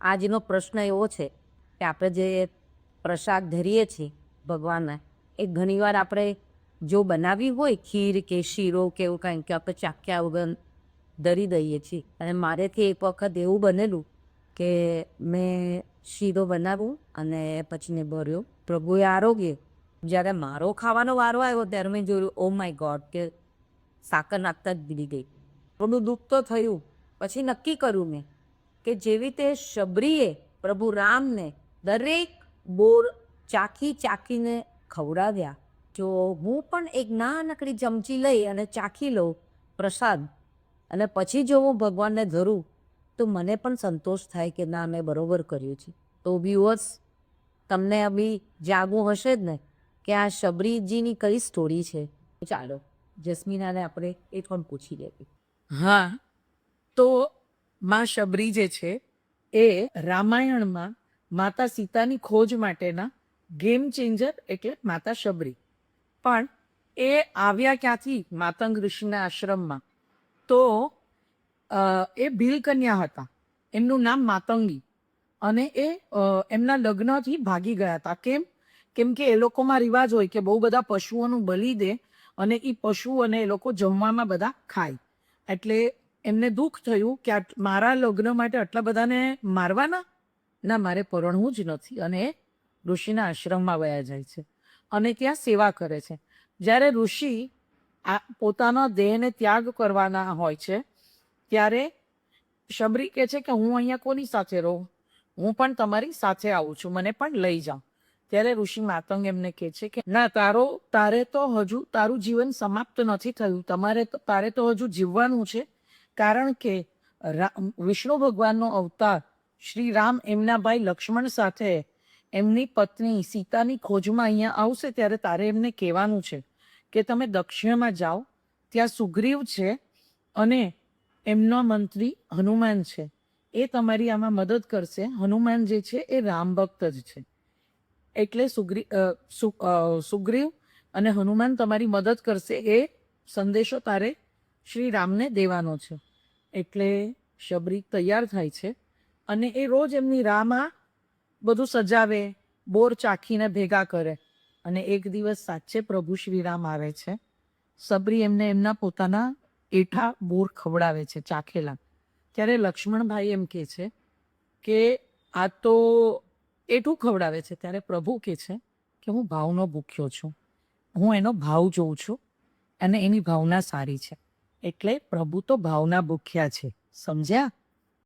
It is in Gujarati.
આજનો પ્રશ્ન એવો છે કે આપણે જે પ્રસાદ ધરીએ છીએ ભગવાનને, એ ઘણીવાર આપણે જો બનાવી હોય ખીર કે શીરો કે એવું કાંઈ, કે આપણે ચાખ્યા વગર ધરી દઈએ છીએ. અને મારેથી એક વખત એવું બનેલું કે મેં શીરો બનાવ્યો અને પછી મેં ભર્યો. પ્રભુએ આરોગ્ય. જ્યારે મારો ખાવાનો વારો આવ્યો ત્યારે મેં જોયું, ઓ માય ગોડ, કે સાકર નાખતા જ ભૂલી ગઈ. થોડું દુઃખ તો થયું. પછી નક્કી કર્યું મેં કે જેવી રીતે શબરીએ પ્રભુ રામને દરેક બોર ચાખી ચાખીને ખવડાવ્યા, જો હું પણ એક નાનકડી ચમચી લઈ અને ચાખી લઉં પ્રસાદ, અને પછી જો હું ભગવાનને ધરું, તો મને પણ સંતોષ થાય કે ના, મેં બરોબર કર્યું છે. તો વ્યુઅર્સ, તમને બી જાગવું હશે જ ને કે આ શબરીજીની કઈ સ્ટોરી છે. ચાલો જસ્મીનાને આપણે એ પણ પૂછી લેવી. હા, તો માં શબરી જે છે એ રામાયણમાં માતા સીતાની ખોજ માટેના ગેમ ચેન્જર એટલે માતા શબરી. પણ એ આવ્યા ક્યાંથી? માતંગ ઋષિના આશ્રમમાં. તો એ ભીલકન્યા હતા, એમનું નામ માતંગી, અને એ એમના લગ્નથી ભાગી ગયા હતા. કેમ કે એ લોકોમાં રિવાજ હોય કે બહુ બધા પશુઓનું બલિ દે અને એ પશુઓને એ લોકો જમવામાં બધા ખાય. એટલે એમને દુઃખ થયું કે મારા લગ્ન માટે આટલા બધાને મારવાના, ના, મારે પરણવું જ નથી. અને એ ઋષિના આશ્રમમાં વયા જાય છે અને ત્યાં સેવા કરે છે. જ્યારે ઋષિ પોતાના દેહને ત્યાગ કરવાના હોય છે ત્યારે શબરી કહે છે કે હું અહીંયા કોની સાથે રહું, હું પણ તમારી સાથે આવું છું, મને પણ લઈ જાઓ. ત્યારે ઋષિ માતંગ એમને કહે છે કે ના, તારે તો હજુ તારું જીવન સમાપ્ત નથી થયું, તારે તો હજુ જીવવાનું છે. કારણ કે વિષ્ણુ ભગવાનનો અવતાર શ્રી રામ એમના ભાઈ લક્ષ્મણ સાથે એમની પત્ની સીતાની ખોજમાં અહીંયા આવશે ત્યારે તારે એમને કહેવાનું છે કે તમે દક્ષિણમાં જાઓ, ત્યાં સુગ્રીવ છે અને એમનો મંત્રી હનુમાન છે, એ તમારી આમાં મદદ કરશે. હનુમાન જે છે એ રામ ભક્ત જ છે, એટલે સુગ્રીવ અને હનુમાન તમારી મદદ કરશે. એ સંદેશો તારે શ્રી રામને દેવાનો છે. એટલે શબરી તૈયાર થાય છે અને એ રોજ એમની રાહમાં બધું સજાવે, બોર ચાખીને ભેગા કરે. અને એક દિવસ સાચે પ્રભુ શ્રી રામ આવે છે. શબરી એમને એમના પોતાના એઠા બોર ખવડાવે છે, ચાખેલા. ત્યારે લક્ષ્મણભાઈ એમ કહે છે કે આ તો એઠું ખવડાવે છે. ત્યારે પ્રભુ કહે છે કે હું ભાવનો ભૂખ્યો છું, હું એનો ભાવ જોઉં છું અને એની ભાવના સારી છે. એટલે પ્રભુ તો ભાવના ભૂખ્યા છે, સમજ્યા?